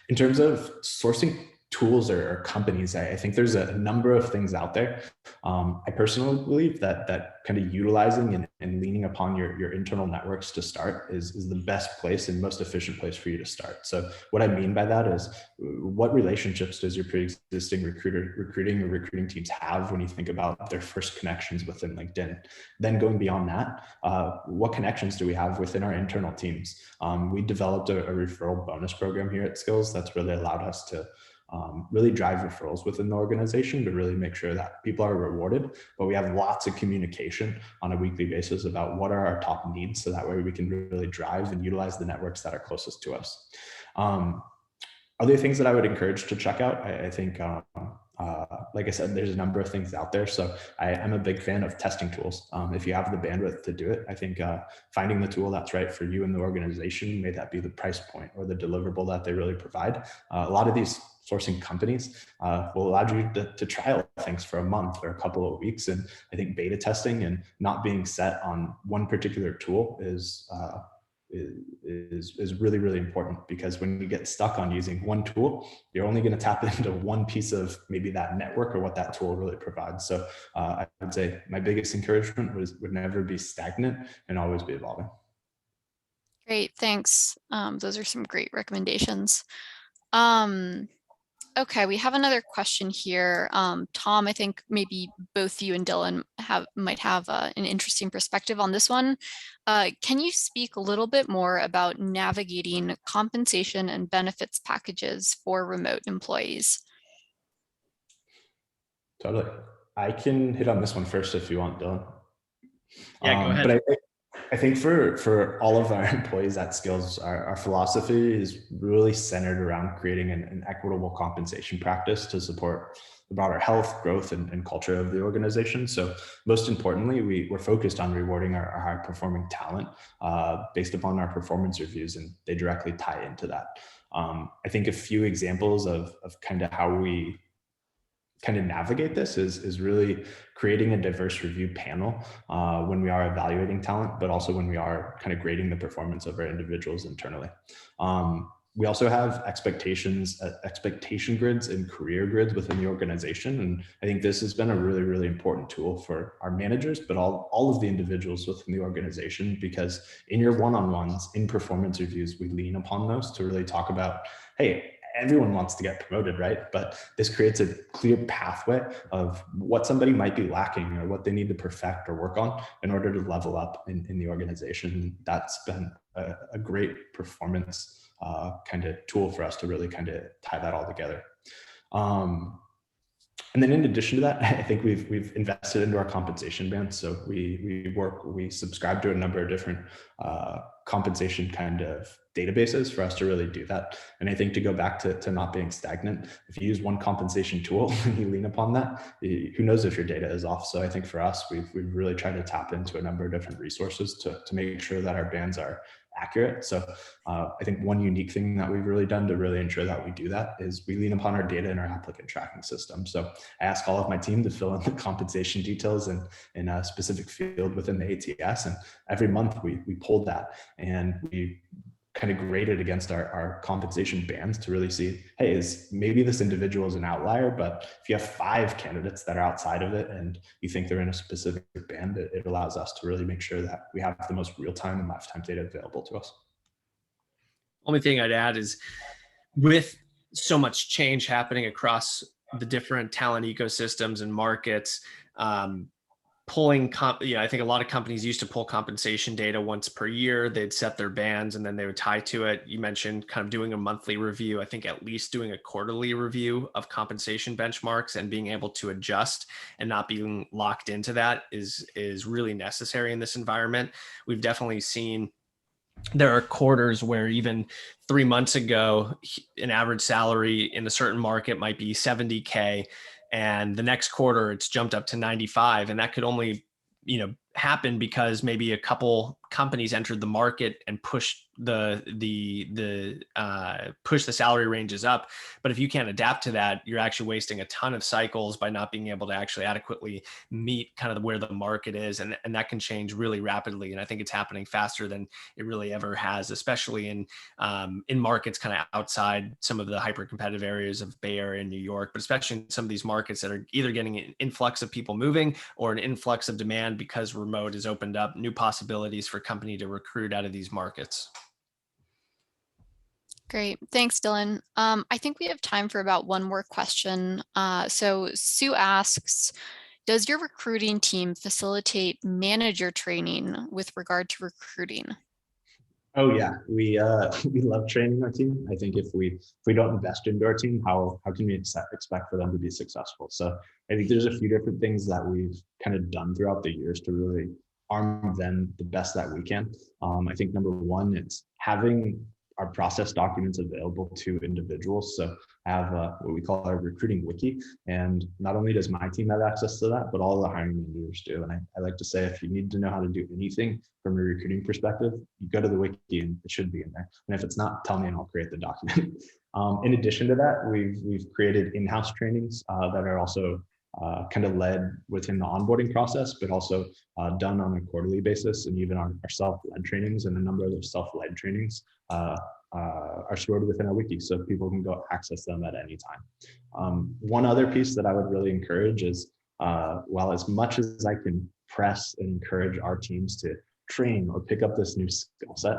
Speaker 3: In terms of sourcing tools or companies, I think there's a number of things out there. I personally believe that kind of utilizing and leaning upon your internal networks to start is the best place and most efficient place for you to start. So what I mean by that is, what relationships does your pre-existing recruiting or recruiting teams have when you think about their first connections within LinkedIn? Then going beyond that, what connections do we have within our internal teams? We developed a referral bonus program here at Skillz that's really allowed us to really drive referrals within the organization to really make sure that people are rewarded, but we have lots of communication on a weekly basis about what are our top needs, so that way we can really drive and utilize the networks that are closest to us. Other things that I would encourage to check out, I think, like I said, there's a number of things out there. So I'm a big fan of testing tools. If you have the bandwidth to do it, I think finding the tool that's right for you and the organization, may that be the price point or the deliverable that they really provide. A lot of these sourcing companies will allow you to trial things for a month or a couple of weeks. And I think beta testing and not being set on one particular tool is really, really important, because when you get stuck on using one tool, you're only going to tap into one piece of maybe that network or what that tool really provides. So I would say my biggest encouragement would never be stagnant and always be evolving.
Speaker 1: Great, thanks. Those are some great recommendations. Okay, we have another question here. Tom, I think maybe both you and Dylan might have an interesting perspective on this one. Can you speak a little bit more about navigating compensation and benefits packages for remote employees?
Speaker 3: Totally. I can hit on this one first if you want, Dylan.
Speaker 2: Yeah, go ahead.
Speaker 3: But I think for all of our employees at Skillz, our philosophy is really centered around creating an equitable compensation practice to support the broader health, growth, and culture of the organization. So most importantly, we're focused on rewarding our high performing talent based upon our performance reviews, and they directly tie into that. I think a few examples of kind of how we kind of navigate this is really creating a diverse review panel when we are evaluating talent, but also when we are kind of grading the performance of our individuals internally. We also have expectation grids and career grids within the organization. And I think this has been a really, really important tool for our managers, but all of the individuals within the organization, because in your one-on-ones, in performance reviews, we lean upon those to really talk about, hey, everyone wants to get promoted, right? But this creates a clear pathway of what somebody might be lacking or what they need to perfect or work on in order to level up in the organization. That's been a great performance kind of tool for us to really kind of tie that all together. And then in addition to that, I think we've invested into our compensation bands. So we subscribe to a number of different compensation kind of databases for us to really do that. And I think to go back to not being stagnant, if you use one compensation tool and you lean upon that, who knows if your data is off. So I think for us, we've really tried to tap into a number of different resources to make sure that our bands are accurate. So I think one unique thing that we've really done to really ensure that we do that is we lean upon our data in our applicant tracking system. So I ask all of my team to fill in the compensation details in a specific field within the ATS. And every month we pulled that and we kind of graded against our compensation bands to really see, hey, maybe this individual is an outlier, but if you have 5 candidates that are outside of it and you think they're in a specific band, it allows us to really make sure that we have the most real-time and lifetime data available to us.
Speaker 2: Only thing I'd add is with so much change happening across the different talent ecosystems and markets, pulling I think a lot of companies used to pull compensation data once per year. They'd set their bands and then they would tie to it. You mentioned kind of doing a monthly review. I think at least doing a quarterly review of compensation benchmarks and being able to adjust and not being locked into that is really necessary in this environment. We've definitely seen there are quarters where even 3 months ago, an average salary in a certain market might be 70K. And the next quarter it's jumped up to 95. And that could only, happen because maybe a couple companies entered the market and pushed the salary ranges up. But if you can't adapt to that, you're actually wasting a ton of cycles by not being able to actually adequately meet kind of where the market is. And that can change really rapidly. And I think it's happening faster than it really ever has, especially in markets kind of outside some of the hyper competitive areas of Bay Area and New York, but especially in some of these markets that are either getting an influx of people moving or an influx of demand because remote has opened up new possibilities for company to recruit out of these markets.
Speaker 1: Great. Thanks, Dylan. I think we have time for about one more question. So Sue asks, does your recruiting team facilitate manager training with regard to recruiting?
Speaker 3: Oh yeah, we love training our team. I think if we don't invest into our team, how can we expect for them to be successful? So I think there's a few different things that we've kind of done throughout the years to really arm them the best that we can. I think number one, it's having our process documents available to individuals. So I have what we call our recruiting wiki. And not only does my team have access to that, but all the hiring managers do. And I like to say, if you need to know how to do anything from a recruiting perspective, you go to the wiki and it should be in there. And if it's not, tell me and I'll create the document. In addition to that, we've created in-house trainings that are also kind of led within the onboarding process, but also done on a quarterly basis, and even our self-led trainings, and a number of those self-led trainings are stored within our wiki, so people can go access them at any time. One other piece that I would really encourage is, while as much as I can press and encourage our teams to train or pick up this new skill set,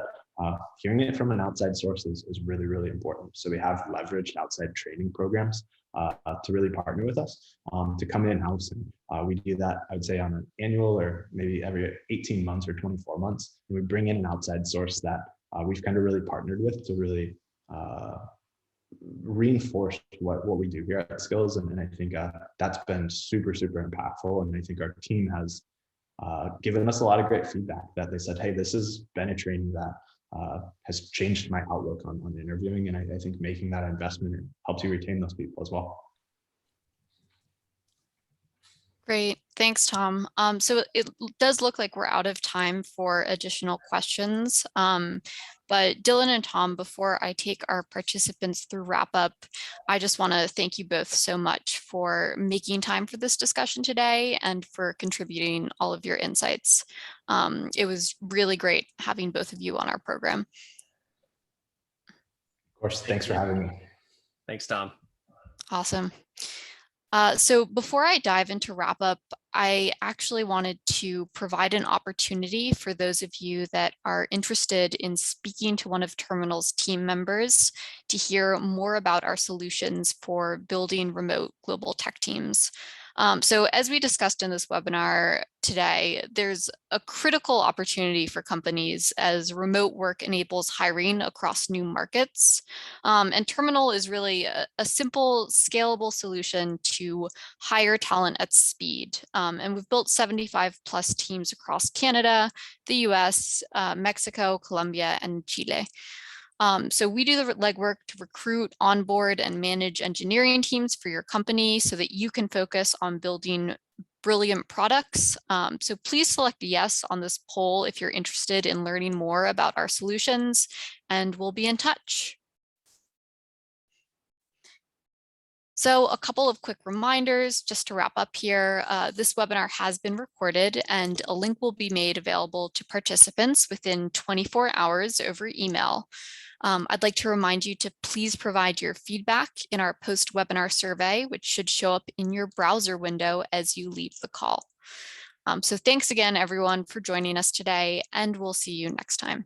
Speaker 3: hearing it from an outside source is really, really important. So we have leveraged outside training programs to really partner with us to come in-house. And we do that, I would say, on an annual or maybe every 18 months or 24 months. And we bring in an outside source that we've kind of really partnered with to really reinforce what we do here at Skillz. And I think that's been super, super impactful. And I think our team has given us a lot of great feedback that they said, hey, this has been a training that has changed my outlook on interviewing. And I think making that investment helps you retain those people as well.
Speaker 1: Great. Thanks, Tom. So it does look like we're out of time for additional questions. But Dylan and Tom, before I take our participants through wrap up, I just want to thank you both so much for making time for this discussion today and for contributing all of your insights. It was really great having both of you on our program.
Speaker 3: Of course, thanks for having me.
Speaker 2: Thanks, Tom.
Speaker 1: Awesome. So before I dive into wrap up, I actually wanted to provide an opportunity for those of you that are interested in speaking to one of Terminal's team members to hear more about our solutions for building remote global tech teams. So as we discussed in this webinar today, there's a critical opportunity for companies as remote work enables hiring across new markets. And Terminal is really a simple, scalable solution to hire talent at speed. And we've built 75 plus teams across Canada, the US, Mexico, Colombia, and Chile. So we do the legwork to recruit, onboard, and manage engineering teams for your company so that you can focus on building brilliant products. So please select yes on this poll if you're interested in learning more about our solutions, and we'll be in touch. So a couple of quick reminders just to wrap up here. This webinar has been recorded and a link will be made available to participants within 24 hours over email. I'd like to remind you to please provide your feedback in our post-webinar survey, which should show up in your browser window as you leave the call. So thanks again, everyone, for joining us today, and we'll see you next time.